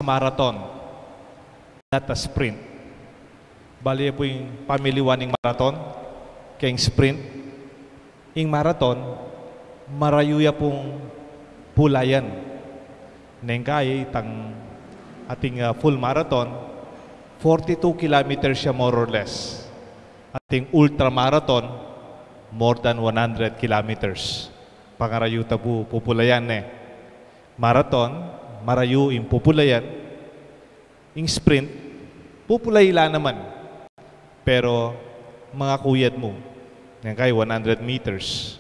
marathon, not a sprint. Bali po yung pamiliwan ng marathon, kaya sprint. Yung marathon, marayuya pong pulayan. Nengkay, itang ating full marathon, 42 kilometers siya more or less. Ating ultra marathon, more than 100 kilometers. Pangarayu tabu pupulayan Marathon, marayu yung pupulayan. Yung sprint, pupulayla naman. Pero mga kuyad mo, yan kay 100 meters.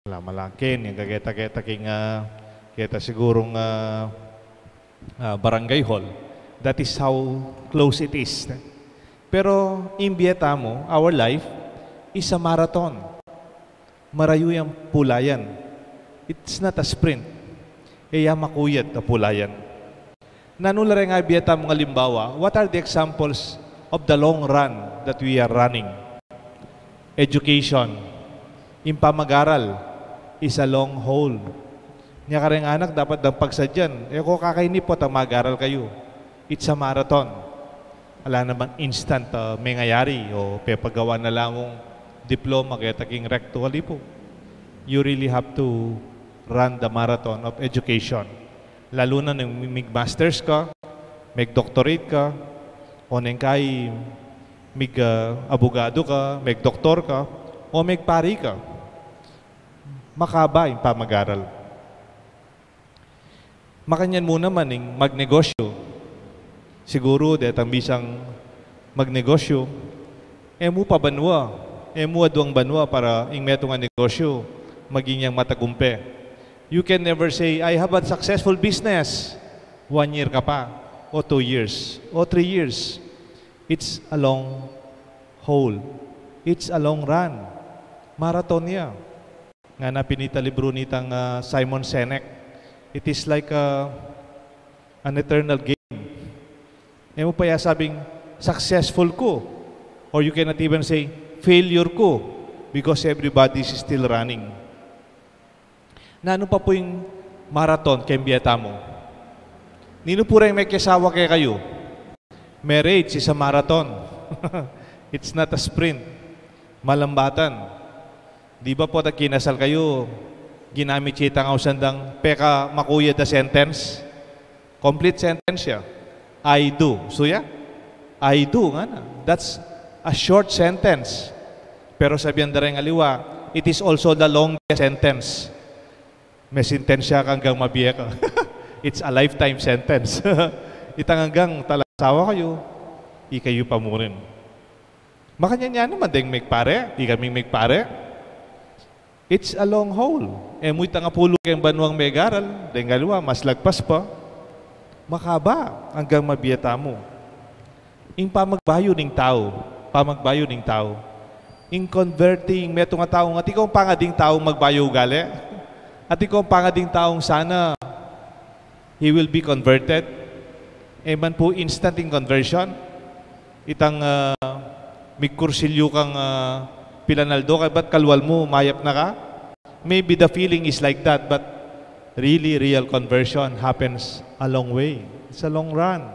Wala malakin, yung kageta-geta kita sigurong barangay hall. That is how close it is. Pero in Vietnam, our life is a marathon. Marayu yung pulayan. It's not a sprint. Kaya makuyad na pulayan. Nanulare nga Vietnam mga limbawa, what are the examples of the long run that we are running? Education. Yung pamag-aral is a long haul. Niya ka rin anak, dapat ng pagsadyan. Kung kakainip po, mag-aral kayo. It's a marathon. Wala naman instant may ngayari o pepagawa na lang mong diploma kaya taging recto. Hali po. You really have to run the marathon of education. Lalo na nung may masters ka, may doctorate ka, o nang kay may abogado ka, may doktor ka, o may pari ka. Makaba yung pamag-aral. Makanyan mo naman yung magnegosyo. Siguro, dahil ang bisang magnegosyo, mo pa banwa, mo adwang banwa para yung metong negosyo, maging yung matagumpe. You can never say, I have a successful business. 1 year ka pa, o 2 years, o 3 years. It's a long haul. It's a long run. Marathon niya. Nga na pinita libro nitang Simon Sinek. It is like an eternal game. Mo pa sabing, successful ko. Or you cannot even say, failure ko. Because everybody is still running. Na ano pa po yung marathon kay Vietnam? Nino po rin may kasawa kaya kayo? Marriage is a marathon. It's not a sprint. Malambatan. Di ba po kinasal kayo, ginamit siya ang sandang peka makuya da sentence? Complete sentence siya. I do. So yeah? I do. Nga. That's a short sentence. Pero sabihan da rin aliwa, it is also the longest sentence. May sentensya kang hanggang mabiya ka. It's a lifetime sentence. Itang hanggang talasawa kayo, ikayo pa mo rin. Makanya niya naman, deng magpare, di kaming magpare. It's a long haul. Muy tanga pulo kayong banwang megaral, deng galwa, mas lagpas pa. Makaba hanggang mabiyata mo. Yung pamagbayo ng tao, in converting metong nga tao, at ikaw pangading tao magbayo gali. At ikaw pangading taong sana he will be converted. Man po instant in conversion. Itang may kursilyo kang pilanaldo, kaya ba't kalwal mo, mayap na ka? Maybe the feeling is like that, but really real conversion happens a long way. It's a long run.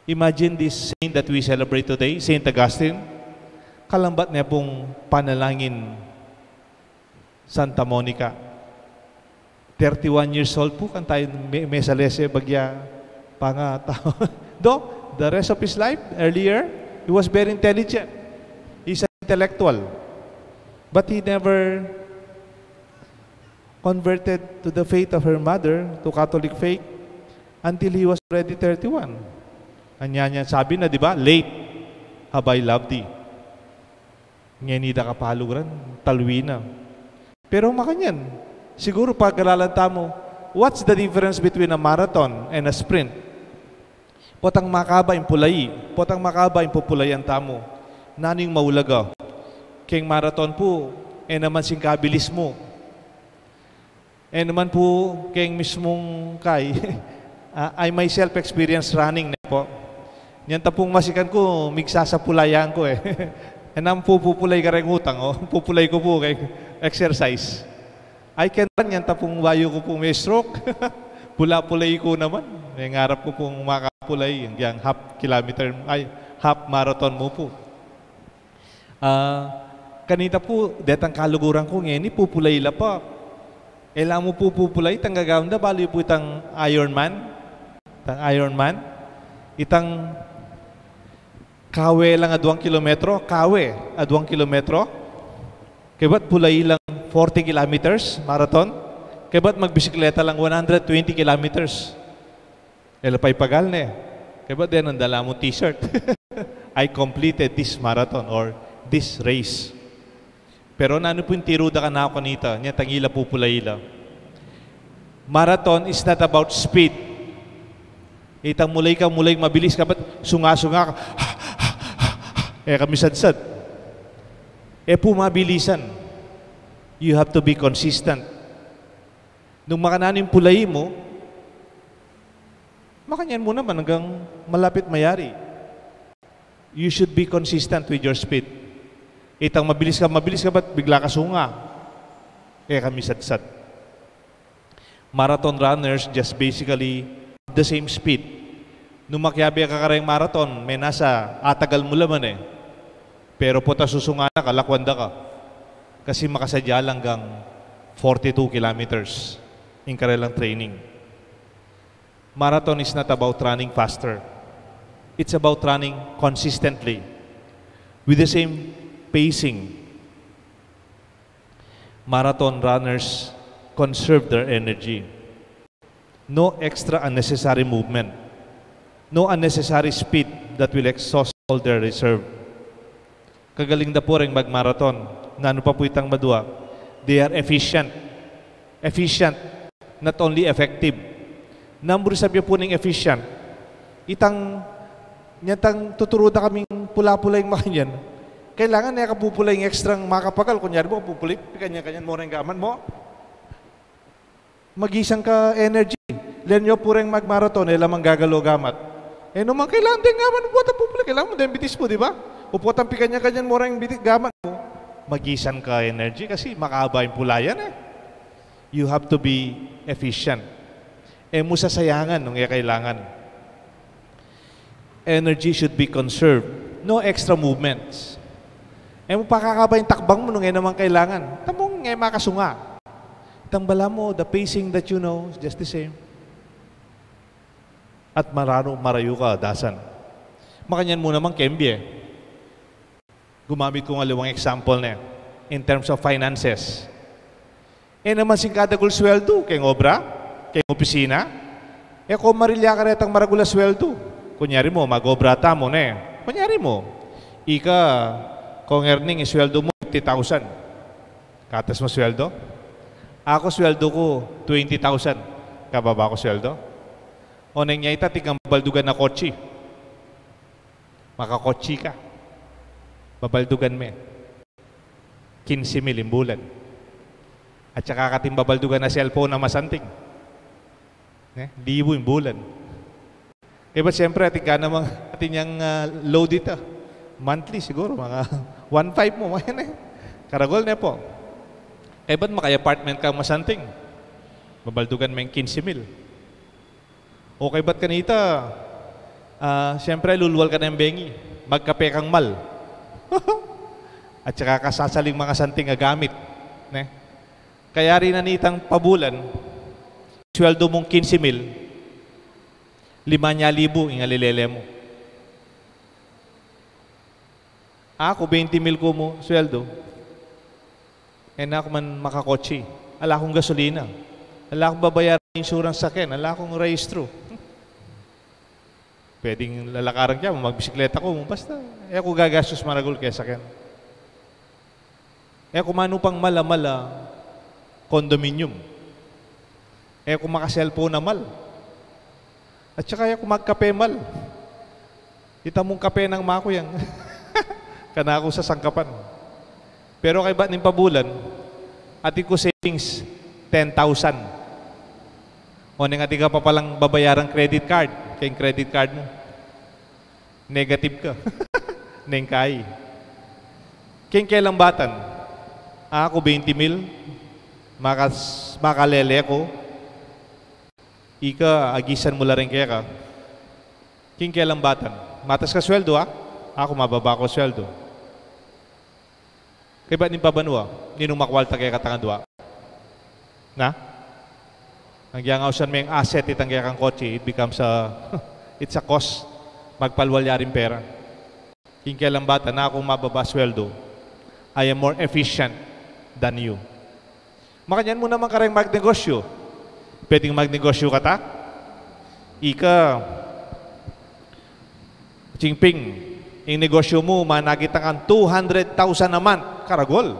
Imagine this saint that we celebrate today, Saint Augustine. Kalambat niya pong panalangin Santa Monica. 31 years old po kan tayo may salese bagya pangatao. Do, the rest of his life, earlier, he was very intelligent. He's an intellectual. But he never converted to the faith of her mother, to Catholic faith, until he was already 31. Anya sabi na, di ba? Late have I loved thee. Ngenida kapaluran, talwina. Pero makanyan, siguro pag-alalanta mo, what's the difference between a marathon and a sprint? Potang makaba yung pulay, potang makaba yung pupulayan tamo. Naning maulaga. Kaya marathon po, naman sing kabilis mo. Naman po, kaya mismong kay, I myself experience running na po. Yan tapong masikan ko, migsa sa pulayan ko Enam po pupulay ka rin utang, pupulay ko po kay exercise. I can run yan tapong wayo ko po may stroke. Pula-pulay ko naman. May ngarap ko pong makapulay, yung half marathon mo po. Kanita po, detang kaluguran ko ngayon, pupulay la pa. Ela mo po pupulay, tanggagawin na, bali po itang Ironman. Itang kawe lang 2 kilometro, kawe 2 kilometro. Kaya ba't pulay lang 40 kilometers, marathon? Kaya ba't magbisikleta lang 120 kilometers? Ela pa'y pagal na eh. Kaya ba't din ang dala mong t-shirt? I completed this marathon or this race. Pero nano po yung tiruda ka na ako kanita, niya tangila pupulayila. Marathon is not about speed. Itang mulay mabilis ka, ba't sunga-sunga ka, kamisadsad. Pumabilisan. You have to be consistent. Nung makananin yung pulay mo, makanyan mo naman hanggang malapit mayari. You should be consistent with your speed. Itang mabilis ka, ba't bigla ka sunga? Kamisadsad. Marathon runners just basically the same speed. Nung makyabi ka karayang marathon, may nasa atagal mo laman eh. Pero puta susunga na, kalakwanda ka. Kasi makasadya lang hanggang 42 kilometers in karelang training. Marathon is not about running faster. It's about running consistently with the same pacing. Marathon runners conserve their energy. No extra unnecessary movement. No unnecessary speed that will exhaust all their reserve. Kagaling na po rin mag-marathon. Nano pa po itang madua. They are efficient. Efficient, not only effective. Number sabi po ng efficient. Nyatang tuturuda kaming pula-pula yung makanyan. Kailangan na kapupulay yung extra makapagal. Kunyari mo, pupulay, kanya-kanyan mo rin gaman mo. Magisang ka energy. Lenyo po rin mag-marathon, lamang gagalo gamat. Naman kailangan din gaman, upuatan pupulay. Kailangan mo din bitis mo, di ba? Upuatan pikanya-kanyan mo rin gaman mo. Magisan ka energy kasi makahaba yung pulayan eh. You have to be efficient. Mo sasayangan nung kailangan. Energy should be conserved. No extra movements. Mo pakakaba yung takbang mo nung naman kailangan. Tamong makasunga. Tambala mo, the pacing that you know is just the same. At marayo ka, dasan. Makanyan mo naman kembye. Gumamit ko nga liwang example na in terms of finances. Naman sing kadagol sweldo, kay obra, kay opisina. Kung marilya ka retang maragula sweldo, kunyari mo, mag-obra mo na Kunyari mo, kung earning, sweldo mo 50,000. Katas mo sweldo? Ako sweldo ko 20,000. Kababa ko sweldo? O nang niya itigang babaldugan na kotse. Makakotse ka. Babaldugan me. 15,000 imbulan. At saka kating babaldugan na cellphone na masanting. Libo imbulan. Ba't siyempre ating ka namang ating yung load dito. Monthly siguro, mga 1.5 mo. Karagol na po. Ba't maki-apartment ka masanting? Babaldugan mo yung 15,000. Okay, ba't kanita? Siyempre, luluwal ka na yung bengi. Magkape kang mal. At saka kasasaling mga santing gamit. Kaya rin nanitang pabulan, sweldo mong 15,000, 5,000 yung alilele mo. Ako, 20,000 ko mo sweldo. Na ako man makakotse. Ala akong gasolina. Ala akong babayaran insurance sa akin. Ala akong rehistro. Pwedeng lalakaran kaya, magbisikleta ko. Basta, ako gagastos maragol kaya sa akin. Kung mano pang mala-mala, condominium. Kung maka-cellphone na mal. At saka kung magkape mal. Kita mong kape ng mako yan. Kana ako sa sangkapan. Pero kay ba't ng pabulan, ati ko savings 10,000. O nang ati ka pa palang babayarang credit card, kayong credit card mo. Negative ka. Neng kay. Kayong kailang batan, ako 20,000, makalele ko, Ika, agisan mo la rin kaya ka. King kailang batan. Matas ka sweldo ha? Ako mababa ko sweldo. Kaya ba't nimpabanwa? Ninong makwalta kaya katangandwa? Na? Ang giyangawsan may asset itang kaya kang kotse, it becomes a, it's a cost. Magpalwalya rin pera. King kailang bata na akong mababa sweldo, I am more efficient than you. Makanyan mo naman ka rin magnegosyo. Pwedeng magnegosyo ka ta? Ika, Chingping, yung negosyo mo, manakita kang 200,000 naman, karagol.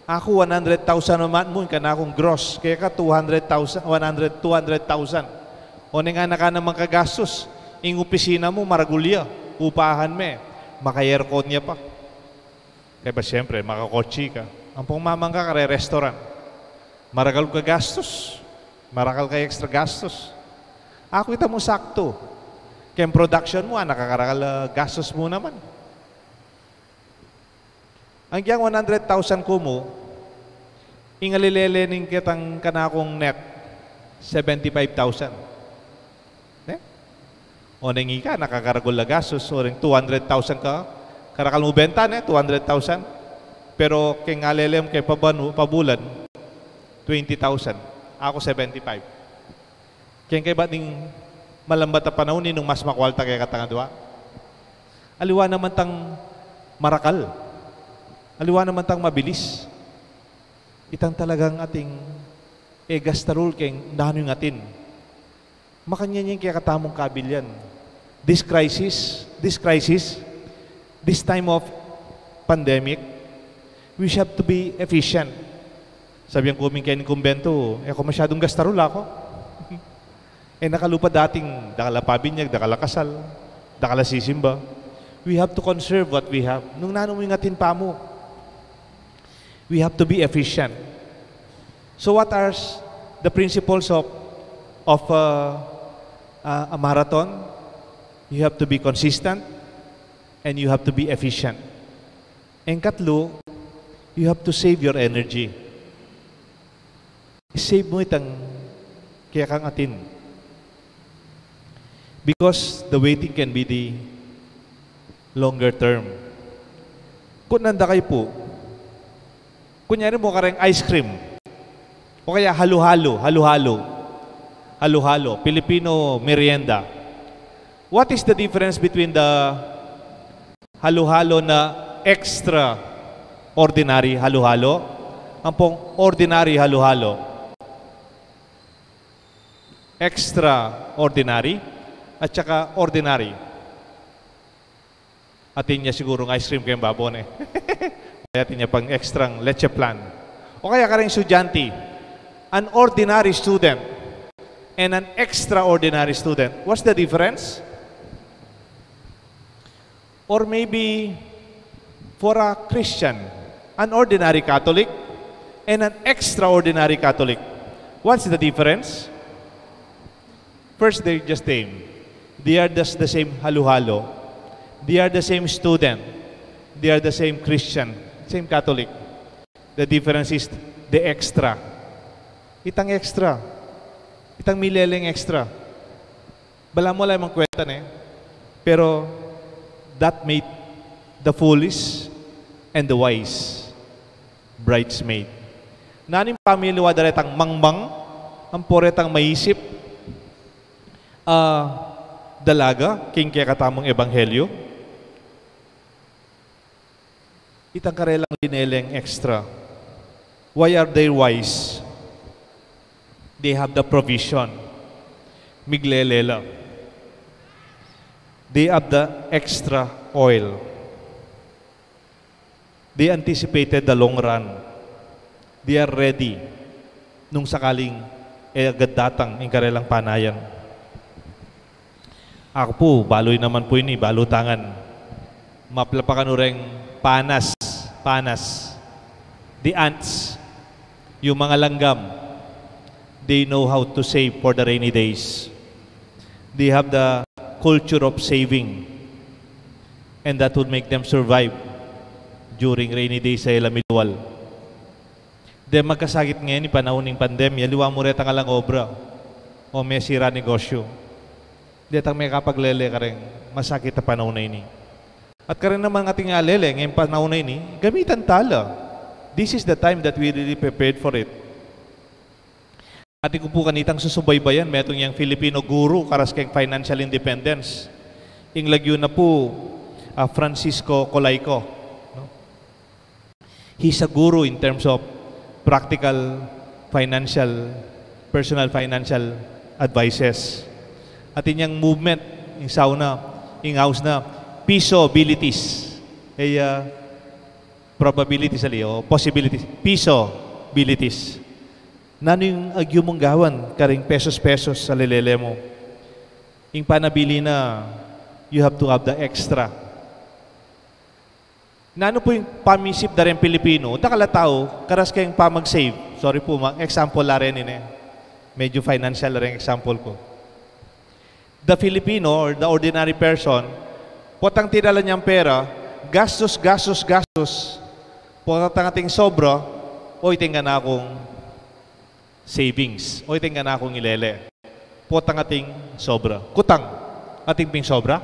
Ako, 100,000 naman mo, ka na akong gross. Kaya ka 200,000. O nga na ka naman kagastos. Yung opisina mo, maragulya. Upahan me. Maka-aircon niya pa. Kaya ba siyempre, makakotsi ka. Ang pumamang ka, kare-restaurant. Maragal ka gastos. Marakal ka extra gastos. Ako ita mo sakto. Kaya production mo, nakakarakal gastos mo naman. Ang giyang 100,000 ko mo, ingalilelening kitang kanakong net, 75,000. O nengi ka, nakakaragol na gastos, o rin 200,000 ka, karakal mo benta, 200,000. Pero kaya ngalelem kay pabulan, 20,000. Ako 75. Kaya ba't ning malambat na panahon nung mas makwalta kaya katangandwa? Aliwa naman tang marakal. Aliwa naman tang mabilis. Itang talagang ating gastarul kaya nano yung atin. Makanyan yung kaya katamong kabilyan. This time of pandemic, we have to be efficient. Sabi ang kuming kayo ng kumbento, ako masyadong gastarul ako. Nakalupa dating dakala pabinyag, dakala kasal, dakala sisimba. We have to conserve what we have. Nung nanumingatin pa mo, we have to be efficient. So what are the principles of a marathon? You have to be consistent and you have to be efficient. And katlo, you have to save your energy. Save mo itang kaya kang atin. Because the waiting can be the longer term. Kung nanda kayo po, kunyari mo kareng ice cream, o kaya halo-halo, Filipino merienda. What is the difference between the halo-halo na extra ordinary halo-halo, ang pong ordinary halo-halo? Extraordinary at saka ordinary. Atin niya siguro ng ice cream kayong babon eh. Kaya atin niya pang extrang leche plan. O kaya ka rin estudyante, an ordinary student and an extraordinary student. What's the difference? Or maybe for a Christian, an ordinary Catholic and an extraordinary Catholic. What's the difference? First, they're just same. They are just the same halo-halo. They are the same student. They are the same Christian, same Catholic. The difference is the extra. Itang extra. Itang mileleng extra. Bala mo lang mang kwenta pero that made the foolish and the wise bridesmaid. Naning pamilya daretang mangmang, ang poretang maisip, dalaga, king kaya katamong ebanghelyo. Itang karelang lineleng extra. Why are they wise? They have the provision. Miglelela. They have the extra oil. They anticipated the long run. They are ready nung sakaling agad datang ang karelang panayan. Ako po, baloy naman po ini, balutangan. Maplapakan ureng panas. The ants, yung mga langgam, they know how to save for the rainy days. They have the culture of saving, and that would make them survive during rainy days sa ilamidwal. Then magkasakit ngayon ni panahon ng pandemya, liwa mo reta nga lang obra. o may sira negosyo. Detang may kapaglele ka rin, masakit na panahon na ini. At karin naman ating alele, ngayong panahon na ini, gamitan tala. This is the time that we really prepared for it. Ating ko po kanitang susubaybayan, metong yung Filipino guru, karas kayong financial independence. Ing lagyo na po, Francisco Colayco. No? He's a guru in terms of practical financial, personal financial advices. At inyang movement, yung sauna, yung house na, piso-abilities. Ay, probabilities ali, o possibilities. Piso-abilities. Nano yung agyo mong gawan, karing pesos-pesos sa lilele mo. Yung panabili na, you have to have the extra. Nano po yung pamisip na rin Pilipino, takalatao, karas kayong pamag-save. Sorry po, example la rin ini. Medyo financial rin example ko. The Filipino or the ordinary person, potang tinala niyang pera, gastos. Potang ating sobra, o itinga na akong savings, o itinga na akong ilele. Potang ating sobra. Kutang, ating ping sobra?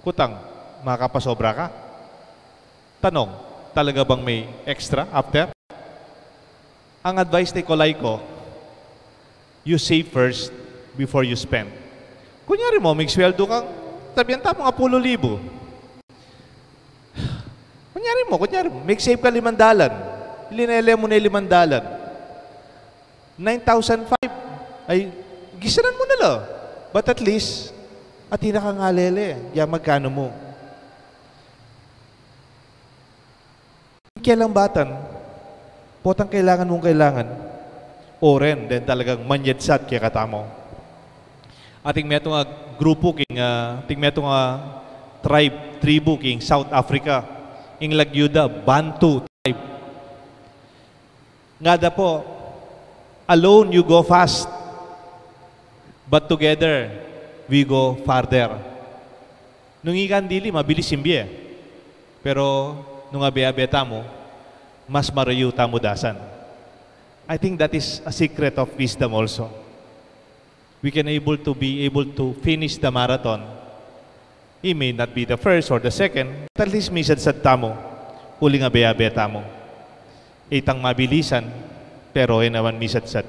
Kutang, makapasobra ka? Tanong, talaga bang may extra after? Ang advice ni Colayco, you save first before you spend. Kunyari mo, may sweldo kang, sabihan ta mga 10,000. Kunyari mo, may save ka 500. Ilinele mo na 500. 9,500. Ay, gisanan mo na lang. But at least, atina ka nga lele. Yan magkano mo. Kailang batan, potang kailangan mong kailangan. Oren, then talagang manyetsat kaya katamo. Ating meto nga grupo king ating meto nga tribu king South Africa ing lagyuda Bantu tribe. Ngada po, alone you go fast, but together we go farther. Nung ikan dili mabilis imbi pero nung abe-abeta mo mas marayo tamo dasan. I think that is a secret of wisdom also. We can be able to finish the marathon. It may not be the first or the second, but at least misad sa tamo, huling abe-abeta mo. Itang mabilisan, pero naman misad sa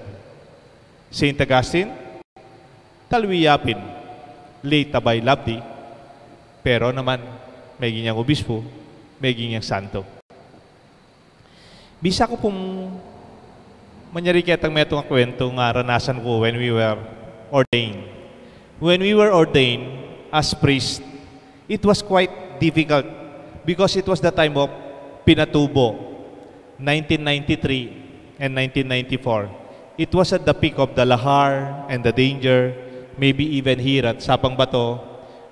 Saint Augustine, talwiyapin, late tabay labdi, pero naman may ginyang obispo, may ginyang santo. Bisa ko pong manyari kitang metong kwento nga ranasan ko when we were ordained. When we were ordained as priest, it was quite difficult because it was the time of Pinatubo, 1993 and 1994. It was at the peak of the lahar and the danger, maybe even here at Sapang Bato,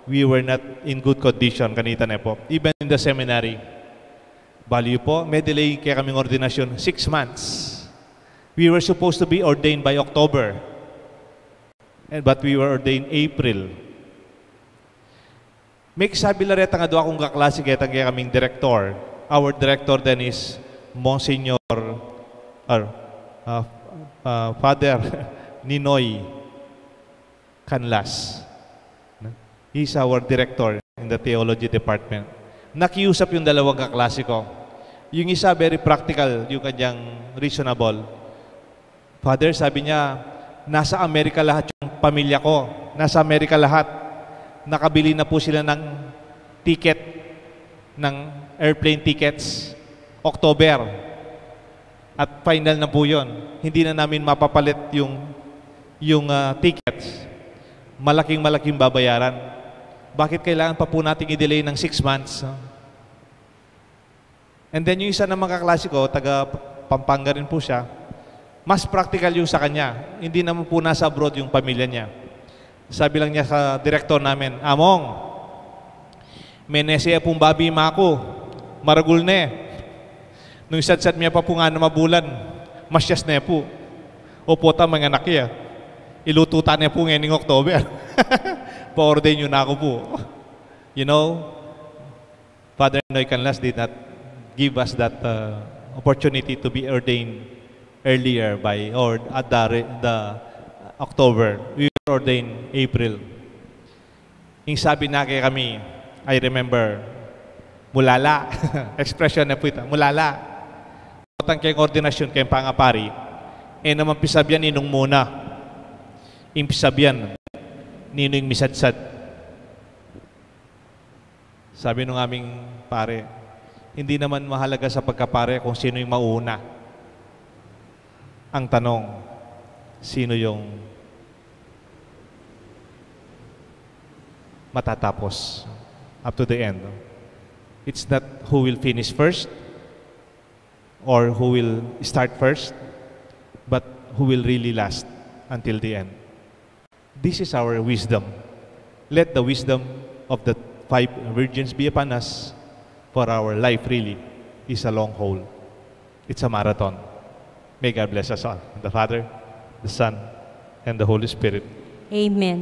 we were not in good condition kanita na po. Even in the seminary, baliw po, may delay kaya kaming ordinasyon, 6 months. We were supposed to be ordained by October, but we were ordained April. May sabi la reta nga doon akong kaklase kaya kaming director. Our director then is Monsignor Father Ninoy Canlas. He's our director in the theology department. Nakiusap yung dalawang kaklase ko. Yung isa very practical, yung kanyang reasonable. Father, sabi niya, nasa Amerika lahat yung pamilya ko. Nasa Amerika lahat. Nakabili na po sila ng ticket, ng airplane tickets, October. At final na po yun. Hindi na namin mapapalit yung tickets. Malaking babayaran. Bakit kailangan pa po natin i-delay ng 6 months? And then yung isa ng mga kaklase ko, taga Pampanga rin po siya, mas practical yung sa kanya. Hindi naman po nasa abroad yung pamilya niya. Sabi lang niya sa direktor namin, Among, may nesya pong babi mako, maragul ne. Nung isat-sat niya pa po nga na mabulan, masyas na po. O po ta mga anak niya. Ilututan niya po ngayong October. Pa-ordain yun na ako po. You know, Father Noy Canlas did not give us that opportunity to be ordained earlier by, or at the October. We were ordained April. Yung sabi na kay kami, I remember, mulala. Expression na po ito, mulala. Matang kayong ordinasyon kayong pangapari, naman pisabyan inong muna. Yung pisabyan, ninong misadsad. Sabi nung aming pare, hindi naman mahalaga sa pagkapare kung sino yung mauna. Ang tanong, sino yung matatapos up to the end. It's not who will finish first or who will start first, but who will really last until the end. This is our wisdom. Let the wisdom of the 5 virgins be upon us, for our life really is a long haul. It's a marathon. May God bless us all. The Father, the Son, and the Holy Spirit. Amen.